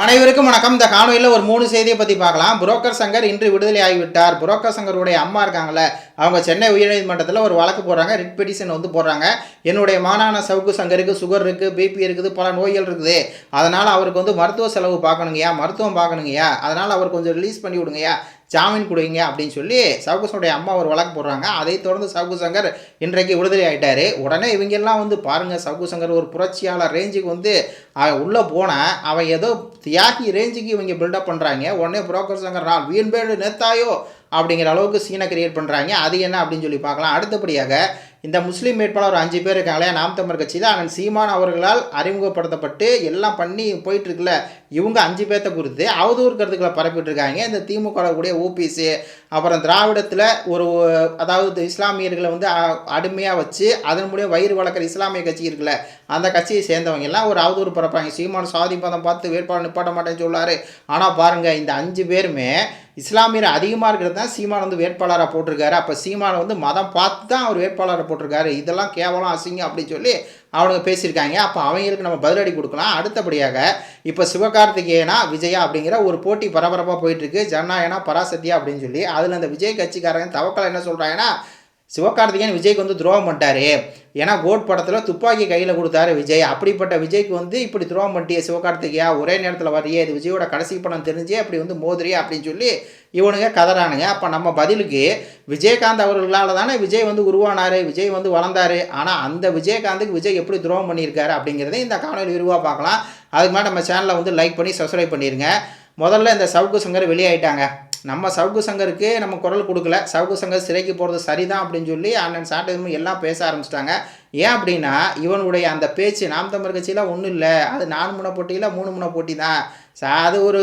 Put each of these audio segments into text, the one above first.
அனைவருக்கும் வணக்கம். இந்த காணொலியில் ஒரு 3 செய்தியை பற்றி பார்க்கலாம். புரோக்கர் சங்கர் இன்று விடுதலை ஆகிவிட்டார். புரோக்கர் சங்கருடைய அம்மா இருக்காங்கல்ல, அவங்க சென்னை உயர்நீதிமன்றத்தில் ஒரு வழக்கு போடுறாங்க. ரிட் பெட்டிஷன் போடுறாங்க. என்னுடைய மானான சவுக்கு சங்கருக்கு சுகர் இருக்குது, பிபி இருக்குது, பல நோய்கள் இருக்குது. அதனால் அவருக்கு மருத்துவ செலவு பார்க்கணுங்கய்யா, மருத்துவம் பார்க்கணுங்கய்யா, அதனால் அவர் கொஞ்சம் ரிலீஸ் பண்ணி விடுங்கய்யா, ஜாமீன் கொடுங்க அப்படின்னு சொல்லி சவுக்கு அம்மா ஒரு வழக்கு போடுறாங்க. அதை தொடர்ந்து சவுக்கு சங்கர் இன்றைக்கு விடுதலை ஆகிட்டார். உடனே இவங்கெல்லாம் பாருங்கள், சவுக்கு சங்கர் ஒரு புரட்சியாளர் ரேஞ்சுக்கு உள்ளே போனால் அவன் ஏதோ தியாகி ரேஞ்சுக்கு இவங்க பில்டப் பண்ணுறாங்க. உடனே புரோக்கர் சங்கர் நான் வீண்பேடு நேத்தாயோ அப்படிங்கிற அளவுக்கு சீனை கிரியேட் பண்ணுறாங்க. அது என்ன அப்படின்னு சொல்லி பார்க்கலாம். அடுத்தபடியாக இந்த முஸ்லீம் வேட்பாளர் ஒரு 5 பேர் இருக்காங்களே, நாம் தமிழர் கட்சி தான் அண்ணன் சீமான் அவர்களால் அறிமுகப்படுத்தப்பட்டு எல்லாம் பண்ணி போயிட்டுருக்குல்ல, இவங்க 5 பேர்த்த குறித்து அவதூறு கருத்துக்களை பரப்பிட்டு இருக்காங்க. இந்த திமுக கூடிய ஓபிசி, அப்புறம் திராவிடத்தில் அதாவது இஸ்லாமியர்களை அடிமையாக வச்சு அதன் மூலியம் வயிறு வளர்க்குற இஸ்லாமிய கட்சி இருக்குல்ல, அந்த கட்சியை சேர்ந்தவங்க எல்லாம் ஒரு அவதூறு பரப்பாங்க. சீமான் சாதி பதம் பார்த்து வேட்பாளர் நிப்பாட்ட மாட்டேன்னு சொல்லாரு. ஆனால் பாருங்கள், இந்த 5 பேருமே இஸ்லாமியர் அதிகமாக இருக்கிறது தான் சீமான் வேட்பாளராக போட்டிருக்காரு. அப்போ சீமானை மதம் பார்த்து தான் அவர் வேட்பாளரை போட்டிருக்காரு. இதெல்லாம் கேவலம் அசிங்கம் அப்படின்னு சொல்லி அவனுங்க பேசியிருக்காங்க. அப்போ அவங்களுக்கு நம்ம பதிலடி கொடுக்கலாம். அடுத்தபடியாக இப்போ சிவகார்த்திகேயனா விஜயா அப்படிங்கிற ஒரு போட்டி பரபரப்பாக போயிட்டுருக்கு. ஜனநாயகனா பராசக்தியா அப்படின்னு சொல்லி. அதில் அந்த விஜய் கட்சிக்காரங்க தவக்கலை என்ன சொல்கிறாங்கன்னா, சிவகார்த்திகேயன் விஜய்க்கு துரோகம் பண்ணிட்டாரு. ஏன்னா கோட் படத்தில் துப்பாக்கி கையில் கொடுத்தாரு விஜய். அப்படிப்பட்ட விஜய்க்கு இப்படி துரோகம் பண்ணிட்டிய சிவகார்த்திகேயா, ஒரே நேரத்தில் வரையே, இது விஜயோட கடைசி படம் தெரிஞ்சே அப்படி மோதிரியே அப்படின்னு சொல்லி இவனுங்க கதறானுங்க. அப்போ நம்ம பதிலுக்கு விஜயகாந்த் அவர்களால் தானே விஜய் உருவானார், விஜய் வளர்ந்தார். ஆனால் அந்த விஜயகாந்துக்கு விஜய் எப்படி துரோகம் பண்ணியிருக்காரு அப்படிங்கிறத இந்த காணொலி விரிவாக பார்க்கலாம். அதுக்கு மேலே நம்ம சேனலை லைக் பண்ணி சப்ஸ்கிரைப் பண்ணிடுங்க. முதல்ல இந்த சவுக்கு சங்கர் வெளியாயிட்டாங்க. நம்ம சவுக்கு சங்கருக்கு நம்ம குரல் கொடுக்கல, சவுக்கு சங்கர் சிறைக்கு போகிறது சரிதான் அப்படின்னு சொல்லி அண்ணன் சாட்டை எல்லாம் பேச ஆரம்பிச்சிட்டாங்க. ஏன் அப்படின்னா, இவனுடைய அந்த பேச்சு நாம் தமிழர் கட்சியில் ஒன்றும் இல்லை, அது 4 முனை போட்டியில் 3 முனை போட்டி தான், அது ஒரு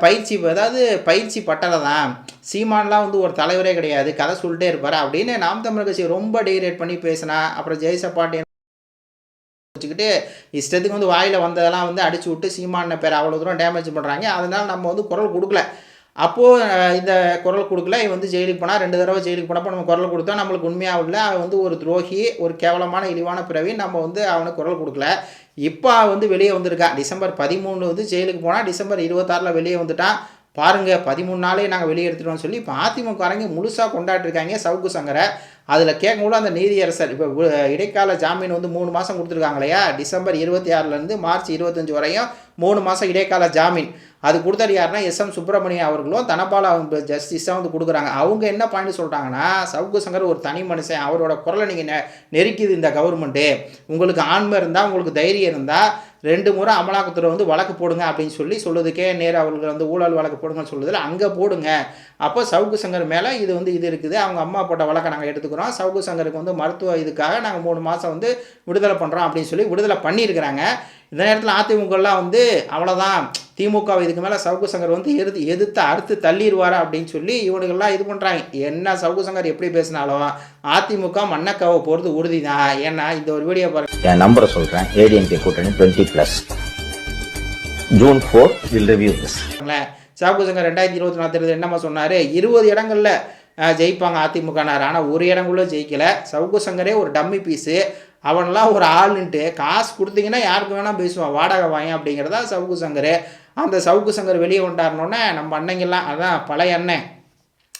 பயிற்சி, அதாவது பயிற்சி பட்டறை தான். சீமான்லாம் ஒரு தலைவரே கிடையாது, கதை சொல்லிட்டே இருப்பார் அப்படின்னு நாம் தமிழர் கட்சி ரொம்ப டீரேட் பண்ணி பேசினா. அப்புறம் ஜெய்சப்பாட்டி வச்சுக்கிட்டு இஷ்டத்துக்கு வாயில் வந்ததெல்லாம் அடிச்சு விட்டு சீமான பேர் அவ்வளோ தூரம் டேமேஜ் பண்ணுறாங்க. அதனால் நம்ம குரல் கொடுக்கல. அப்போது இந்த குரல் கொடுக்கல, இவன் ஜெயிலுக்கு போனால் 2 தடவை ஜெயிலுக்கு போனப்போ நம்ம குரல் கொடுத்தோம். நம்மளுக்கு உண்மையாக இல்லை, அவன் ஒரு துரோகி, ஒரு கேவலமான இழிவான பிறவி, நம்ம அவனுக்கு குரல் கொடுக்கல. இப்போ வெளியே வந்திருக்கான். டிசம்பர் 13 ஜெயிலுக்கு போனால் டிசம்பர் 26 வெளியே வந்துட்டான். பாருங்கள், 13 நாளே நாங்கள் வெளியே எடுத்துட்டோம்னு சொல்லி இப்போ அதிமுகரங்க முழுசாக கொண்டாட்டிருக்காங்க சவுக்கு சங்கரை. அதில் கேட்கும்போது அந்த நீதியரசர் இப்போ இடைக்கால ஜாமீன் 3 மாதம் கொடுத்துருக்காங்க இல்லையா, டிசம்பர் 26 மார்ச் 25 வரையும் 3 மாதம் இடைக்கால ஜாமீன். அது கொடுத்தது யாருன்னா SM சுப்பிரமணியம் அவர்களும் தனபாலா ஜஸ்டிஸாக கொடுக்குறாங்க. அவங்க என்ன பாயிண்ட் சொல்கிறாங்கன்னா, சவுக்கு சங்கர் ஒரு தனி மனுஷன், அவரோட குரலை நீங்கள் நெருக்கிது இந்த கவர்மெண்ட்டு, உங்களுக்கு ஆண்மை இருந்தால், உங்களுக்கு தைரியம் இருந்தால் 2 முறை அமலாக்கத்துறை வழக்கு போடுங்க அப்படின்னு சொல்லுதுக்கே நேரு அவர்கள் ஊழல் வழக்கு போடுங்கன்னு சொல்லுதில்ல, அங்கே போடுங்க. அப்போ சவுக்கு சங்கர் மேலே இது இருக்குது, அவங்க அம்மா போட்ட வழக்கை நாங்கள் எடுத்துக்கிறோம், சவுக்கு சங்கருக்கு மருத்துவ இதுக்காக நாங்கள் 3 மாதம் விடுதலை பண்ணுறோம் அப்படின்னு சொல்லி விடுதலை பண்ணியிருக்கிறாங்க. இந்த நேரத்தில் அதிமுகலாம் அவ்வளோதான், திமுக இதுக்கு மேலே சவுக்கு சங்கர் எதிர்த்து அறுத்து தள்ளிடுவாரா அப்படின்னு சொல்லி இவனுங்கள்லாம் இது பண்ணுறாங்க. என்ன சவுக்கு சங்கர் எப்படி பேசினாலும் அதிமுக மண்ணக்காவை போகிறது உறுதி தான். ஏன்னா இந்த ஒரு வீடியோ பாருங்க, என் நம்பரை சொல்கிறேன், ADMK கூட்டணி 20+, June 4 will review this. Savukku Shankar 2024 தேர்தல் என்னம்மா சொன்னார், 20 இடங்களில் ஜெயிப்பாங்க அதிமுகனார். ஆனால் ஒரு இடங்குள்ள ஜெயிக்கலை. சவுக்கு சங்கரே ஒரு டம்மி பீஸு, அவனெல்லாம் ஒரு ஆளுன்ட்டு காசு கொடுத்தீங்கன்னா யாருக்கு வேணால் பேசுவான், வாடகை வாங்க அப்படிங்கிறதா சவுக்கு சங்கர். அந்த சவுக்கு சங்கர் வெளியே கொண்டாடணுன்னே நம்ம அண்ணங்கெல்லாம், அதான் பழைய அண்ணன்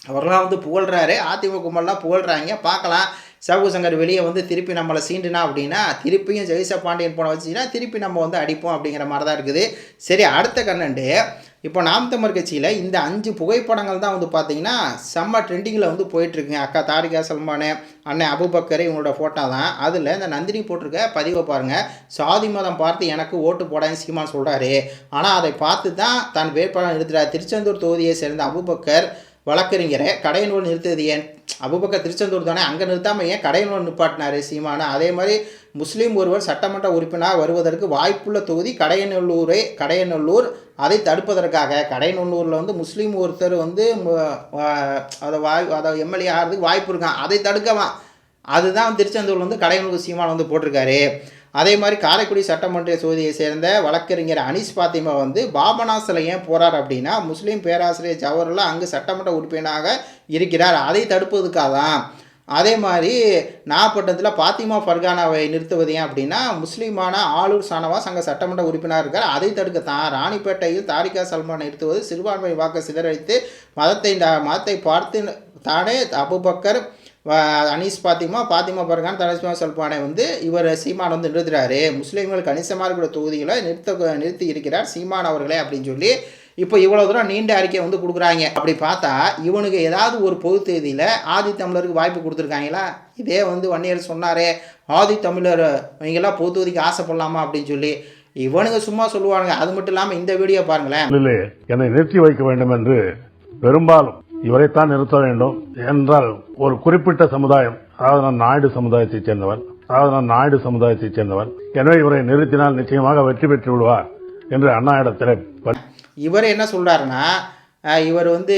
அவரெல்லாம் புகழ்கிறாரு, அதிமுகமெல்லாம் புகழ்கிறாங்க. பார்க்கலாம் சவுக்கு சங்கர் வெளியே திருப்பி நம்மளை சீண்டுனா அப்படின்னா, திருப்பியும் ஜெய்சா பாண்டியன் போன வச்சுன்னா திருப்பி நம்ம அடிப்போம் அப்படிங்கிற மாதிரி தான் இருக்குது. சரி, அடுத்த கண்ணண்டு இப்போ நாம் தமிழர் கட்சியில் இந்த 5 புகைப்படங்கள் தான் பார்த்தீங்கன்னா செம்ம ட்ரெண்டிங்கில் போயிட்டுருக்குங்க. அக்கா தாரிகா சல்மானு, அண்ணன் அபுபக்கர், இவங்களோட ஃபோட்டோ தான். அதில் இந்த நந்தினி போட்டிருக்க பதிவை பாருங்கள். சாதி மதம் பார்த்து எனக்கு ஓட்டு போடான்னு சீமான் சொல்கிறாரு. ஆனால் அதை பார்த்து தான் தான் வேட்பாளர் நிறுத்துகிறார். திருச்செந்தூர் தொகுதியை சேர்ந்த அபுபக்கர் வழக்கறிஞரை கடையனூர் நிறுத்துவது ஏன்? அபுபக்கர் திருச்செந்தூர் தானே, அங்கே நிறுத்தாமல் ஏன் கடையனூர் நிப்பாட்டினார் சீமானு? அதே மாதிரி முஸ்லீம் ஒருவர் சட்டமன்ற உறுப்பினர் வருவதற்கு வாய்ப்புள்ள தொகுதி கடையநல்லூர். அதை தடுப்பதற்காக கடையநல்லூரில் முஸ்லீம் ஒருத்தர் அதை எம்எல்ஏ ஆகிறதுக்கு வாய்ப்பு இருக்கான், அதை தடுக்கலாம். அதுதான் திருச்செந்தூரில் கடையநல்லூர் சீமான் போட்டிருக்காரு. அதே மாதிரி காரைக்குடி சட்டமன்ற தொகுதியை சேர்ந்த வழக்கறிஞர் அனீஸ் பாத்திமா பாபநாசில் ஏன் போகிறார் அப்படின்னா, முஸ்லீம் பேராசிரியர் ஜவஹர்லால் அங்கு சட்டமன்ற உறுப்பினராக இருக்கிறார், அதை தடுப்பதுக்காக தான். அதே மாதிரி நாகப்பட்டினத்தில் பாத்திமா ஃபர்கானாவை நிறுத்துவது ஏன் அப்படின்னா முஸ்லீமான ஆளூர் ஷானவாஸ் அங்கே சட்டமன்ற உறுப்பினர் இருக்கார். அதை தடுக்கத்தான் ராணிப்பேட்டையில் தாரிகா சல்மான் நிறுத்துவது சிறுபான்மை வாக்கு சிதறடித்து மதத்தை பார்த்து தானே அபுபக்கர் அனீஸ் பாத்திமா ஃபர்கான் தனஸ்மா சல்மானை வந்து இவர் சீமான் வந்து நிறுத்துறாரு. முஸ்லீம்கள் கணிசமாக இருக்கிற தொகுதிகளை நிறுத்தி இருக்கிறார் சீமான் அவர்களே அப்படின்னு சொல்லி இப்போ இவ்வளோ தூரம் நீண்ட அறிக்கை வந்து கொடுக்குறாங்க. அப்படி பார்த்தா இவனுக்கு ஏதாவது ஒரு பொது தேதியில் ஆதி தமிழருக்கு வாய்ப்பு கொடுத்துருக்காங்களா? இதே வந்து வன்னியர் சொன்னாரே ஆதி தமிழர் இவங்கெல்லாம் பொது தொகுதிக்கு ஆசைப்படலாமா அப்படின்னு சொல்லி இவனுங்க சும்மா சொல்லுவானுங்க. அது மட்டும் இல்லாமல் இந்த வீடியோ பாருங்களேன். என்னை நிறுத்தி வைக்க வேண்டும் என்று பெரும்பாலும் இவரைத்தான் நிறுத்த வேண்டும் என்றால் ஒரு குறிப்பிட்ட சமுதாயம், அதாவது நான் நாயுடு சமுதாயத்தைச் சேர்ந்தவன், எனவே இவரை நிறுத்தினால் நிச்சயமாக வெற்றி பெற்று விடுவார் என்று அண்ணா இடத்தில் இவர் என்ன சொல்கிறாருன்னா, இவர் வந்து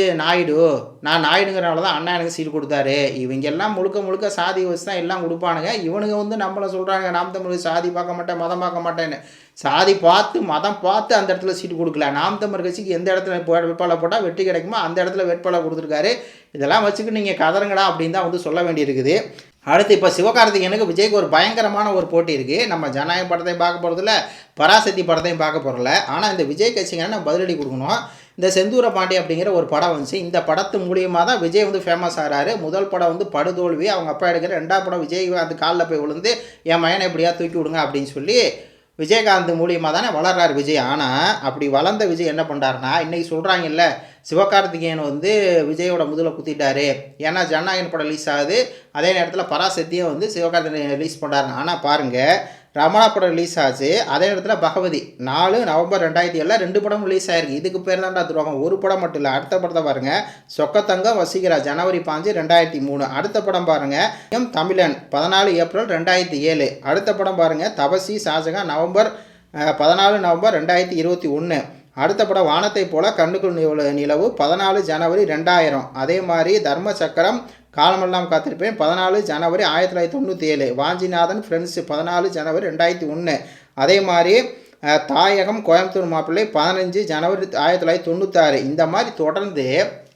நான் நாயுடுங்கிறனால தான் அண்ணா எனக்கு சீட் கொடுத்தாரு. இவங்க எல்லாம் முழுக்க சாதி வச்சு தான் எல்லாம் கொடுப்பானுங்க. இவனுங்க வந்து நம்மளை சொல்கிறாங்க நாம் தமிழ் சாதி பார்க்க மாட்டேன் மதம் பார்க்க மாட்டேன்னு. சாதி பார்த்து மதம் பார்த்து அந்த இடத்துல சீட்டு கொடுக்கல. நாம் தமிழ் கட்சிக்கு எந்த இடத்துல வேட்பாளர் போட்டால் வெற்றி கிடைக்குமோ அந்த இடத்துல வேட்பாளர் கொடுத்துருக்காரு. இதெல்லாம் வச்சுக்கிட்டு நீங்கள் கதறுங்கடா அப்படின்னு தான் வந்து சொல்ல வேண்டியிருக்குது. அடுத்து இப்போ சிவகார்த்திகேயனுக்கு விஜய்க்கு ஒரு பயங்கரமான ஒரு போட்டி இருக்குது. நம்ம ஜனநாயக படத்தையும் பார்க்க போகிறதில்ல, பராசக்தி படத்தையும் பார்க்க போகிறதில்ல. ஆனால் இந்த விஜய் கட்சிக்கான நம்ம பதிலடி கொடுக்கணும். இந்த செந்தூர பாண்டி அப்படிங்கிற ஒரு படம் வந்துச்சு. இந்த படத்து மூலியமாக தான் விஜய் வந்து ஃபேமஸ் ஆகிறாரு. முதல் படம் வந்து படுதோல்வி, அவங்க அப்பா எடுக்கிற. ரெண்டாவது படம் விஜய் அந்த காலில் போய் விழுந்து என் மயனை எப்படியா தூக்கி விடுங்க அப்படின்னு சொல்லி விஜயகாந்த் மூலியமாக தானே வளர்றாரு விஜய். ஆனால் அப்படி வளர்ந்த விஜய் என்ன பண்ணுறாருன்னா, இன்றைக்கி சொல்கிறாங்கல்ல சிவகார்த்திகேயன் வந்து விஜயோட முதல்ல குத்திட்டாரு. ஏன்னா ஜனநாயகன் படம் ரிலீஸ் ஆகுது, அதே நேரத்தில் பராசக்தியும் வந்து சிவகார்த்திகேயன் ரிலீஸ் பண்ணுறாரு. ஆனால் பாருங்கள், ரமணா படம் ரிலீஸ் ஆச்சு, அதே நேரத்தில் பகவதி 4 நவம்பர் 2007 2 படம் ரிலீஸ் ஆயிருக்கு. இதுக்கு பேர் தான்டா துரோகம். ஒரு படம் மட்டும் இல்லை, அடுத்த படத்தை பாருங்கள். சொக்கத்தங்கம் வசீகரா ஜனவரி 5 2003. அடுத்த படம் பாருங்கள் தமிழன் 14 ஏப்ரல் 2007. அடுத்த படம் பாருங்கள் தபசி ஷாஜகான் நவம்பர் 14 நவம்பர் 2021. அடுத்த படம் வானத்தை போல கண்ணுக்குள் நிலவு 14 ஜனவரி 2000. அதே மாதிரி தர்ம சக்கரம் காலமெல்லாம் காத்திருப்பேன் 14 ஜனவரி 1997. வாஞ்சிநாதன் ஃப்ரெண்ட்ஸ் 14 ஜனவரி 2001. அதே மாதிரி தாயகம் கோயம்புத்தூர் மாப்பிள்ளை 15 ஜனவரி 1996. இந்த மாதிரி தொடர்ந்து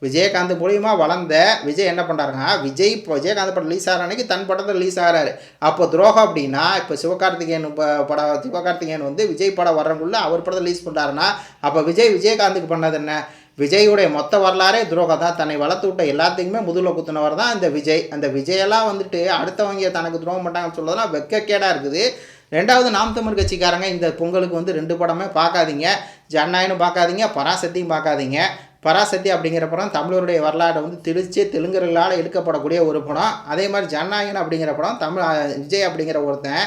விஜயகாந்த் மூலியமாக வளர்ந்த விஜய் என்ன பண்ணுறாருன்னா, விஜயகாந்த் படம் ரிலீஸ் ஆகிற அன்றைக்கி தன் படத்தை ரிலீஸ் ஆகிறாரு. அப்போ துரோகம் அப்படின்னா, இப்போ சிவகார்த்திகேயன் வந்து விஜய் படம் வர்றவங்குள்ள அவர் படத்தை ரிலீஸ் பண்ணுறாருன்னா, அப்போ விஜயகாந்துக்கு பண்ணது என்ன? விஜயுடைய மொத்த வரலாறே துரோகம் தான். தன்னை வளர்த்து விட்ட எல்லாத்துக்குமே முதுகில் குத்துனவர் தான் இந்த விஜய். அந்த விஜயெல்லாம் வந்துட்டு அடுத்தவங்க தனக்கு துரோகம் பண்ணாங்கன்னு சொல்றதெல்லாம் வெக்கக்கேடாக இருக்குது. ரெண்டாவது நாம் தமிழ் கட்சிக்காரங்க இந்த பொங்கலுக்கு வந்து 2 படமே பார்க்காதீங்க. ஜனநாயகனும் பார்க்காதீங்க, பராசக்தியும் பார்க்காதீங்க. பராசக்தி அப்படிங்கிற படம் தமிழருடைய வரலாறை வந்து தெலுங்கர்களால் எடுக்கப்படக்கூடிய ஒரு படம். அதே மாதிரி ஜனநாயகன் அப்படிங்கிற படம் விஜய் அப்படிங்கிற ஒருத்தன்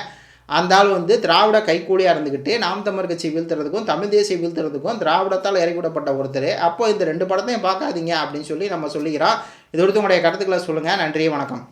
அந்த ஆள் வந்து திராவிட கைக்கூலியாக இருந்துக்கிட்டு நாம் தமிழ் கட்சி வீழ்த்துறதுக்கும் தமிழ் தேசிய வீழ்த்துறதுக்கும் திராவிடத்தால் இறக்கிவிடப்பட்ட ஒருத்தர். அப்போ இந்த 2 படத்தையும் பார்க்காதீங்க அப்படின்னு சொல்லி நம்ம சொல்லிக்கிறோம். இது குறித்து உங்களுடைய கருத்துக்களை சொல்லுங்கள். நன்றி, வணக்கம்.